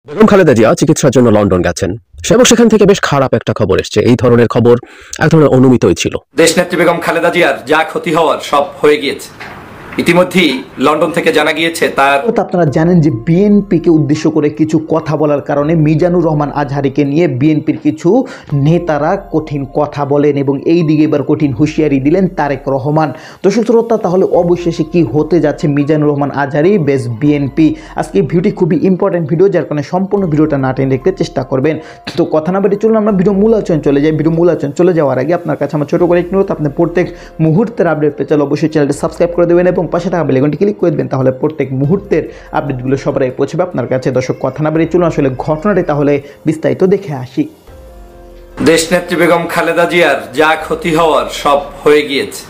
বেগম খালেদা জিয়া চিকিৎসার জন্য লন্ডন গেছেন এবং সেখান থেকে বেশ খারাপ একটা খবর এসছে। এই ধরনের খবর এক ধরনের অনুমিতই ছিল। দেশনেত্রী বেগম খালেদা জিয়ার যা ক্ষতি হওয়ার সব হয়ে গিয়েছে। ইতিমধ্যেই লন্ডন থেকে জানা গিয়েছে তার আপনারা জানেন যে বিএনপিকে উদ্দেশ্য করে কিছু কথা বলার কারণে মিজানুর রহমান আজহারীকে নিয়ে বিএনপির কিছু নেতারা কঠিন কথা বলেন এবং এই দিকে এবার কঠিন হুঁশিয়ারি দিলেন তারেক রহমান। দর্শক শ্রোতা, তাহলে অবশেষে কি হতে যাচ্ছে মিজানুর রহমান আজহারী বেস বিএনপি? আজকে এই ভিডিওটি খুবই ইম্পর্টেন্ট ভিডিও, যার কারণে সম্পূর্ণ ভিডিওটা না টেনে দেখতে চেষ্টা করবেন। তো কথা না বেরিয়ে চলুন আমরা ভিডিও মূল আলোচনা চলে যাই। ভিডিও মূল আলোচনা চলে যাওয়ার আগে আপনার কাছে আমার ছোট করে একটি অনুরোধ, আপনি প্রত্যেক মুহূর্তের আপডেট পেতে চাইলে অবশ্যই চ্যানেলটি সাবস্ক্রাইব করে দেবেন এবং পাশে থাকা বেল আইকনটি ক্লিক করে দেবেন, তাহলে প্রত্যেক মুহূর্তের আপডেটগুলো সবার আগে পৌঁছবে আপনার কাছে। দর্শক কথা না বেরিয়ে চলুন আসলে ঘটনাটি তাহলে বিস্তারিত দেখে আসি। দেশনেত্রী বেগম খালেদা জিয়ার যা ক্ষতি হওয়ার সব হয়ে গিয়েছে।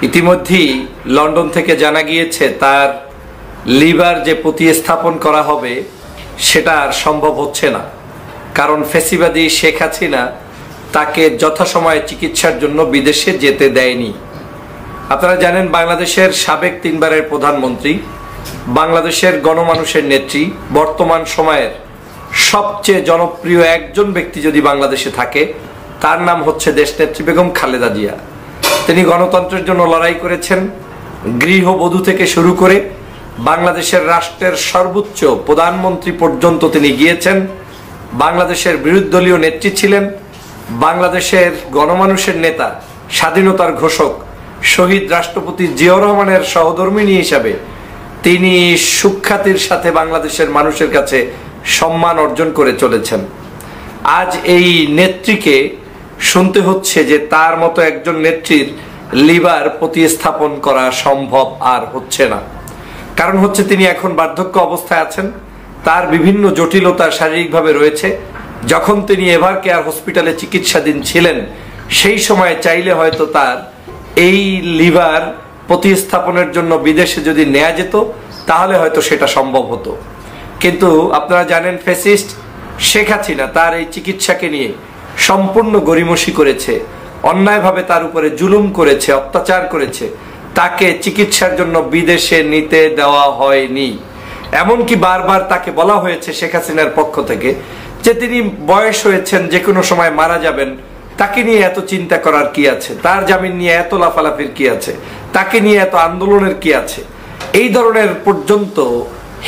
ইতিমধ্যেই লন্ডন থেকে জানা গিয়েছে তার লিভার যে প্রতিস্থাপন করা হবে সেটা আর সম্ভব হচ্ছে না, কারণ ফ্যাসিবাদী শেখ হাসিনা তাকে যথাসময়ে চিকিৎসার জন্য বিদেশে যেতে দেয়নি। আপনারা জানেন বাংলাদেশের সাবেক 3 বারের প্রধানমন্ত্রী, বাংলাদেশের গণমানুষের নেত্রী, বর্তমান সময়ের সবচেয়ে জনপ্রিয় একজন ব্যক্তি যদি বাংলাদেশে থাকে তার নাম হচ্ছে দেশনেত্রী বেগম খালেদা জিয়া। তিনি গণতন্ত্রের জন্য লড়াই করেছেন, গৃহবধূ থেকে শুরু করে বাংলাদেশের রাষ্ট্রের সর্বোচ্চ প্রধানমন্ত্রী পর্যন্ত তিনি গিয়েছেন। বাংলাদেশের বিরোধীদলীয় নেত্রী ছিলেন, বাংলাদেশের গণমানুষের নেতা, স্বাধীনতার ঘোষক শহীদ রাষ্ট্রপতি জিয়াউর রহমানের সহধর্মিণী হিসাবে তিনি সুখ্যাতির সাথে বাংলাদেশের মানুষের কাছে সম্মান অর্জন করে চলেছেন। আজ এই নেত্রীকে শুনতে হচ্ছে যে তার মতো একজন নেত্রীর লিভার প্রতিস্থাপন করা সম্ভব আর হচ্ছে না। কারণ হচ্ছে তিনি এখন বার্ধক্য অবস্থায় আছেন, তার বিভিন্ন জটিলতা শারীরিকভাবে রয়েছে। যখন তিনি এভার কেয়ার হসপিটালে চিকিৎসাধীন ছিলেন সেই সময় চাইলে হয়তো তার এই লিভার প্রতিস্থাপনের জন্য বিদেশে যদি নেওয়া যেত তাহলে হয়তো সেটা সম্ভব হতো। কিন্তু আপনারা জানেন ফ্যাসিস্ট শেখ হাসিনা তার এই চিকিৎসাকে নিয়ে সম্পূর্ণ গড়িমসি করেছে, অন্যায়ভাবে তার উপরে জুলুম করেছে, অত্যাচার করেছে। তাকে চিকিৎসার জন্য বিদেশে নিতে দেওয়া হয়নি। এমনকি বারবার তাকে বলা হয়েছে শেখ হাসিনার পক্ষ থেকে যে তিনি বয়স হয়েছেন, যে কোনো সময় মারা যাবেন, তাকে নিয়ে এত চিন্তা করার কি আছে, তার জামিন নিয়ে এত লাফালাফির কি আছে, তাকে নিয়ে এত আন্দোলনের কি আছে। এই ধরনের পর্যন্ত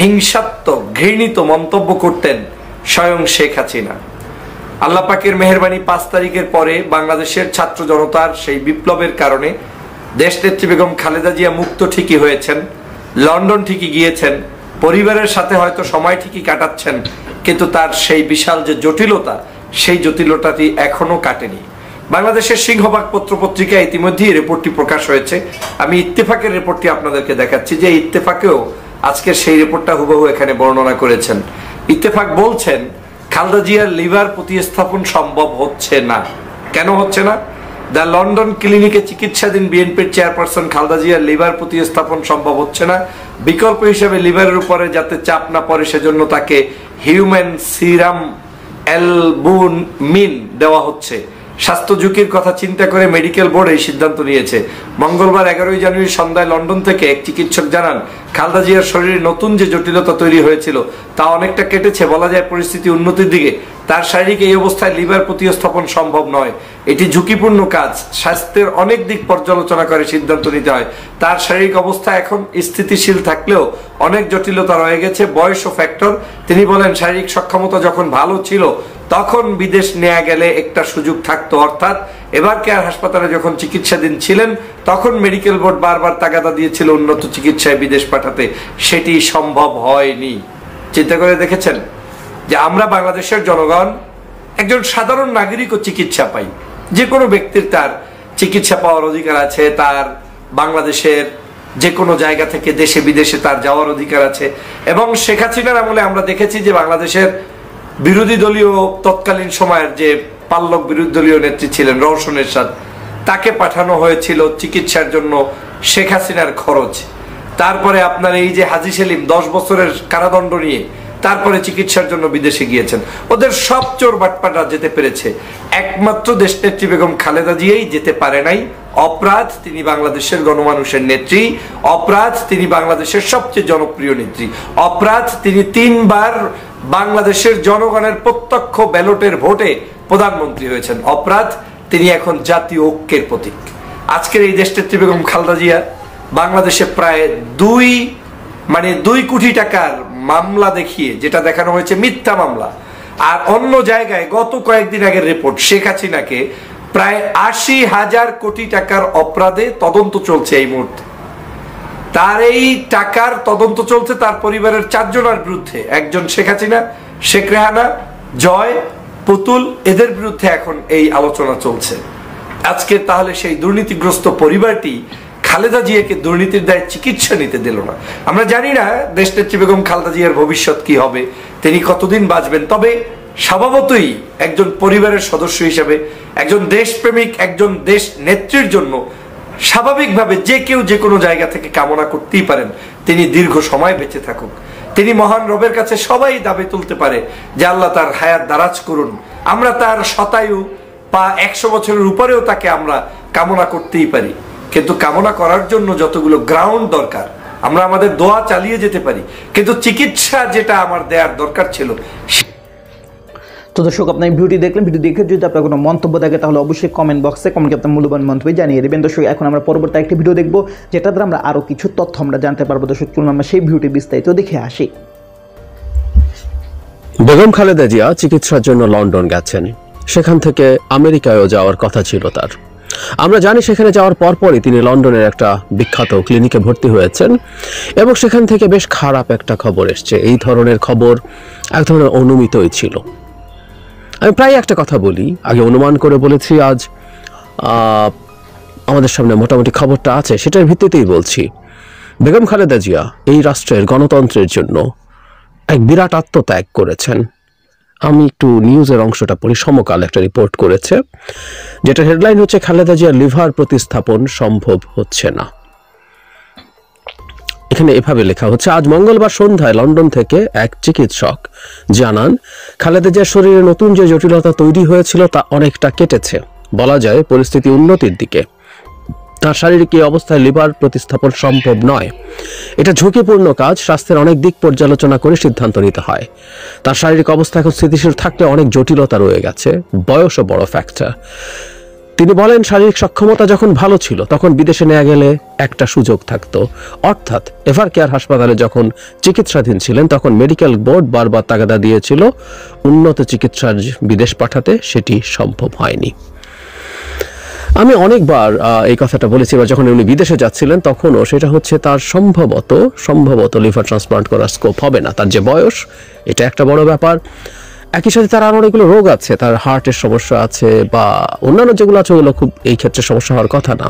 হিংসাত্মক ঘৃণিত মন্তব্য করতেন স্বয়ং শেখ হাসিনা। আল্লাহ পাকের মেহেরবানি 5 তারিখের পরে বাংলাদেশের ছাত্র জনতার সেই বিপ্লবের কারণে দেশনেত্রী বেগম খালেদা জিয়া মুক্ত ঠিকই হয়েছেন, লন্ডন ঠিকই গিয়েছেন, পরিবারের সাথে হয়তো সময় ঠিকই কাটাচ্ছেন, কিন্তু তার সেই বিশাল যে জটিলতা সেই জটিলতাটি এখনো কাটেনি। বাংলাদেশের সিংহভাগ পত্রপত্রিকায় ইতিমধ্যেই রিপোর্টটি প্রকাশ হয়েছে। আমি ইত্তেফাকের রিপোর্টটি আপনাদেরকে দেখাচ্ছি, যে ইত্তেফাকেও আজকের সেই রিপোর্টটা হুবহু এখানে বর্ণনা করেছেন। ইত্তেফাক বলছেন খালেদা জিয়ার লিভার প্রতিস্থাপন সম্ভব হচ্ছে না। কেন হচ্ছে না? দ্য লন্ডন ক্লিনিকে চিকিৎসাধীন বিএনপির চেয়ারপারসন খালেদা জিয়ার লিভার প্রতিস্থাপন সম্ভব হচ্ছে না। বিকল্প হিসেবে লিভারের উপরে যাতে চাপ না পড়ে সেজন্য তাকে হিউম্যান সিরাম অ্যালবুমিন দেওয়া হচ্ছে। স্বাস্থ্য ঝুঁকির কথা চিন্তা করে মেডিকেল বোর্ড এই সিদ্ধান্ত নিয়েছে। মঙ্গলবার 11 জানুয়ারি সন্ধ্যায় লন্ডন থেকে এক চিকিৎসক জানান খালেদা জিয়ার শরীরে নতুন যে জটিলতা তৈরি হয়েছিল তা অনেকটা কেটেছে। বলা যায় পরিস্থিতি উন্নতির দিকে। তার শারীরিক এই অবস্থায় লিভার প্রতিস্থাপন সম্ভব নয়, এটি ঝুঁকিপূর্ণ কাজ। স্বাস্থ্যের অনেক দিক পর্যালোচনা করে সিদ্ধান্ত নিতে হয়। তার শারীরিক অবস্থা এখন স্থিতিশীল থাকলেও অনেক জটিলতা রয়ে গেছে, বয়স ও ফ্যাক্টর। তিনি বলেন শারীরিক সক্ষমতা যখন ভালো ছিল তখন বিদেশ নেওয়া গেলে একটা সুযোগ থাকতো, অর্থাৎ এভার কেয়ার হাসপাতালে যখন চিকিৎসাধীন ছিলেন তখন মেডিকেল বোর্ড বারবার তাগাদা দিয়েছিল উন্নত চিকিৎসায় বিদেশ পাঠাতে, সেটি সম্ভব হয়নি। চিন্তা করে দেখেছেন যে আমরা বাংলাদেশের জনগণ একজন সাধারণ নাগরিকও চিকিৎসা পাই, যে কোনো ব্যক্তির তার চিকিৎসা পাওয়ার অধিকার আছে, তার বাংলাদেশের যে কোনো জায়গা থেকে দেশে বিদেশে তার যাওয়ার অধিকার আছে। এবং শেখ হাসিনার আমলে আমরা দেখেছি যে বাংলাদেশের বিরোধী দলীয় তৎকালীন সময়ের যে পাল্লক বিরোধী দলীয় নেত্রী ছিলেন রওশন এরশাদ, তাকে পাঠানো হয়েছিল চিকিৎসার জন্য শেখ হাসিনার খরচ। তারপরে আপনার এই যে হাজী সেলিম 10 বছরের কারাদণ্ড নিয়ে তারপরে চিকিৎসার জন্য বিদেশে গিয়েছেন। ওদের সব চোর বাটপাটা যেতে পেরেছে, একমাত্র দেশনেত্রী বেগম খালেদা জিয়াই যেতে পারে নাই। অপরাধ, তিনি বাংলাদেশের গণমানুষের নেত্রী। অপরাধ, তিনি বাংলাদেশের সবচেয়ে জনপ্রিয় নেত্রী। অপরাধ, তিনি 3 বার বাংলাদেশের জনগণের প্রত্যক্ষ ব্যালটের ভোটে প্রধানমন্ত্রী হয়েছেন। অপরাধ, তিনি এখন জাতীয় ঐক্যের প্রতীক। আজকের এই দেশনেত্রী বেগম খালেদা জিয়া বাংলাদেশে প্রায় 2 কোটি টাকার মামলা দেখিয়ে, যেটা দেখানো হয়েছে মিথ্যা মামলা, আর অন্য জায়গায় গত কয়েকদিন আগের রিপোর্ট শেখ হাসিনাকে প্রায় 80,000 কোটি টাকার অপরাধে তদন্ত চলছে এই মুহূর্তে। তার এই টাকার তদন্ত চলছে তার পরিবারের 4 জনের বিরুদ্ধে। একজন শেখ হাসিনা, শেখ রেহানা, জয়, পুতুল, এদের বিরুদ্ধে এখন এই আলোচনা চলছে। আজকে তাহলে সেই দুর্নীতিগ্রস্ত পরিবারটি খালেদা জিয়াকে দুর্নীতির দায়ে চিকিৎসা নিতে দিল না। আমরা জানি না দেশনেত্রী বেগম খালেদা জিয়ার ভবিষ্যৎ কি হবে, তিনি কতদিন বাঁচবেন। তবে স্বভাবতই একজন পরিবারের সদস্য হিসেবে, একজন দেশপ্রেমিক, একজন দেশ নেত্রীর জন্য স্বাভাবিকভাবে যে কেউ যে কোনো জায়গা থেকে কামনা করতেই পারেন তিনি দীর্ঘ সময় বেঁচে থাকুক। তিনি মহান রবের কাছে সবাই দাবি তুলতে পারে যে আল্লাহ তার হায়াত দারাজ করুন। আমরা তার শতায়ু বা 100 বছরের উপরেও তাকে আমরা কামনা করতেই পারি, কিন্তু কামনা করার জন্য যতগুলো গ্রাউন্ড দরকার, আমরা আমাদের দোয়া চালিয়ে যেতে পারি, কিন্তু চিকিৎসা যেটা আমার দেওয়ার দরকার ছিল। তো দর্শক, আপনার ভিডিওটি দেখলেন। ভিডিও দেখে যদি আপনার কোনো মন্তব্য থাকে তাহলে অবশ্যই কমেন্ট বক্সে কমেন্টে আপনার মূল্যবান মন্তব্য জানিয়ে দেবেন। দর্শক, এখন আমরা পরবর্তী একটি ভিডিও দেখবো, যেটা দ্বারা আমরা আরও কিছু তথ্য আমরা জানতে পারবো। দর্শক, চলুন আমরা সেই ভিডিওটি বিস্তারিত দেখে আসি। বেগম খালেদা জিয়া চিকিৎসার জন্য লন্ডন গেছেন, সেখান থেকে আমেরিকায়ও যাওয়ার কথা ছিল তার। আমরা জানি সেখানে যাওয়ার পরপরই তিনি লন্ডনের একটা বিখ্যাত ক্লিনিকে ভর্তি হয়েছেন এবং সেখান থেকে বেশ খারাপ একটা খবর এসছে। এই ধরনের খবর এক ধরনের অনুমিতই ছিল। আমি প্রায় একটা কথা বলি, আগে অনুমান করে বলেছি, আজ আমাদের সামনে মোটামুটি খবরটা আছে, সেটার ভিত্তিতেই বলছি। বেগম খালেদা জিয়া এই রাষ্ট্রের গণতন্ত্রের জন্য এক বিরাট আত্মত্যাগ করেছেন। আমি একটু নিউজের অংশটা পড়ি। সমকাল একটা রিপোর্ট করেছে, যেটা হেডলাইন হচ্ছে খালেদা জিয়ার লিভার প্রতিস্থাপন সম্ভব হচ্ছে না। এখানে এভাবে লেখা হচ্ছে, আজ মঙ্গলবার সন্ধ্যায় লন্ডন থেকে এক চিকিৎসক জানান খালেদা জিয়ার শরীরে নতুন যে জটিলতা তৈরি হয়েছিল তা অনেকটা কেটেছে। বলা যায় পরিস্থিতি উন্নতির দিকে। তার শারীরিক এই অবস্থায় লিভার প্রতিস্থাপন সম্ভব নয়। এটা ঝুঁকিপূর্ণ কাজ, স্বাস্থ্যের অনেক দিক পর্যালোচনা করে সিদ্ধান্ত নিতে হয়। তার শারীরিক অবস্থা এখন স্থিতিশীল থাকলে অনেক জটিলতা রয়ে গেছে, বয়সও বড় ফ্যাক্টর। তিনি বলেন, শারীরিক সক্ষমতা যখন ভালো ছিল তখন বিদেশে নেওয়া গেলে একটা সুযোগ থাকতো, অর্থাৎ এভার কেয়ার হাসপাতালে যখন চিকিৎসাধীন ছিলেন তখন মেডিকেল বোর্ড বারবার তাগাদা দিয়েছিল উন্নত চিকিৎসার বিদেশ পাঠাতে, সেটি সম্ভব হয়নি। আমি অনেকবার এই কথাটা বলেছি, এবার যখন উনি বিদেশে যাচ্ছিলেন তখনও সেটা হচ্ছে তার সম্ভবত লিভার ট্রান্সপ্লান্ট করার স্কোপ হবে না। তার যে বয়স, এটা একটা বড় ব্যাপার। একই সাথে তার আরো অনেকগুলো রোগ আছে, তার হার্টের সমস্যা আছে বা অন্যান্য যেগুলো আছে ওগুলো খুব এই ক্ষেত্রে সমস্যা হওয়ার কথা না।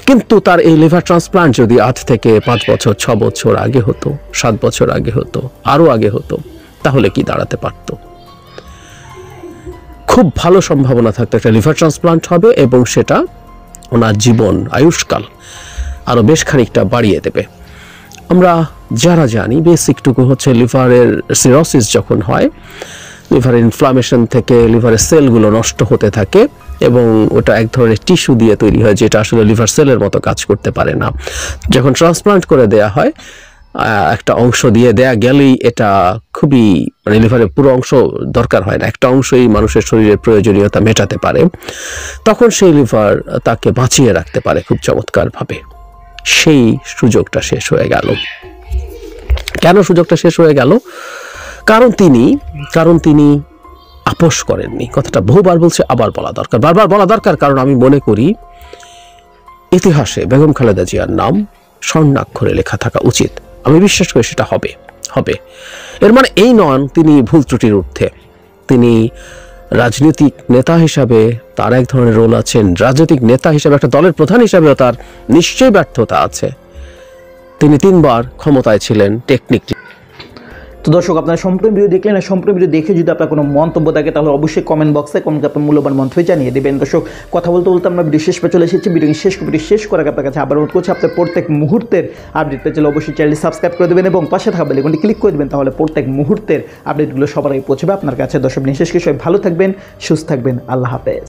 কিন্তু তার এই লিভার ট্রান্সপ্লান্ট যদি আজ থেকে 5 বছর 6 বছর আগে হতো, 7 বছর আগে হতো, আরো আগে হতো, তাহলে কি দাঁড়াতে পারতো? খুব ভালো সম্ভাবনা থাকতো একটা লিভার ট্রান্সপ্লান্ট হবে এবং সেটা ওনার জীবন আয়ুষ্কাল আরো বেশ খানিকটা বাড়িয়ে দেবে। আমরা যারা জানি বেসিকটুকু হচ্ছে লিভারের সিরোসিস যখন হয়, লিভারের ইনফ্লামেশন থেকে লিভারের সেলগুলো নষ্ট হতে থাকে এবং ওটা এক ধরনের টিস্যু দিয়ে তৈরি হয়, যেটা আসলে লিভার সেলের মতো কাজ করতে পারে না। যখন ট্রান্সপ্লান্ট করে দেয়া হয়, একটা অংশ দিয়ে দেয়া গেলেই এটা খুবই লিভারের পুরো অংশ দরকার হয় না, একটা অংশই মানুষের শরীরের প্রয়োজনীয়তা মেটাতে পারে, তখন সেই লিভার তাকে বাঁচিয়ে রাখতে পারে খুব চমৎকারভাবে। সেই সুযোগটা শেষ হয়ে গেল। কেন সুযোগটা শেষ হয়ে গেল? কারণ তিনি আপোষ করেননি। কথাটা বহুবার বলছে, আবার বলা দরকার, বারবার বলা দরকার, কারণ আমি মনে করি ইতিহাসে বেগম খালেদা জিয়ার নাম স্বর্ণাক্ষরে লেখা থাকা উচিত। আমি বিশ্বাস করি সেটা হবে। এর মানে এই নন তিনি ভুল ত্রুটির ঊর্ধ্বে। তিনি রাজনৈতিক নেতা হিসাবে তার এক ধরনের রোল আছেন, রাজনৈতিক নেতা হিসাবে একটা দলের প্রধান হিসাবেও তার নিশ্চয়ই ব্যর্থতা আছে। তিনি 3 বার ক্ষমতায় ছিলেন টেকনিক। তো দর্শক, আপনারা সম্পূর্ণ ভিডিও দেখলেন। সম্পূর্ণ ভিডিও দেখে যদি আপনার কোনো মন্তব্য থাকে তাহলে অবশ্যই কমেন্ট বক্সে কমেন্টে আপনার মূল্যবান মন্তব্য জানিয়ে দেবেন। দর্শক, কথা বলতে আমরা ভিডিও শেষ পেয়ে চলে এসেছি। ভিডিও শেষ করার আপনার কাছে আবার অনুরোধ করছি, আপনার প্রত্যেক মুহূর্তের আপডেট পেতে অবশ্যই চ্যানেলটি সাবস্ক্রাইব করে দেবেন এবং পাশে থাকা বেল আইকনটি ক্লিক করে দেবেন, তাহলে প্রত্যেক মুহূর্তের আপডেটগুলো সবার আগে পৌঁছবে আপনার কাছে। দর্শক, বিশেষ করে সবাই ভালো থাকবেন, সুস্থ থাকবেন। আল্লাহ হাফেজ।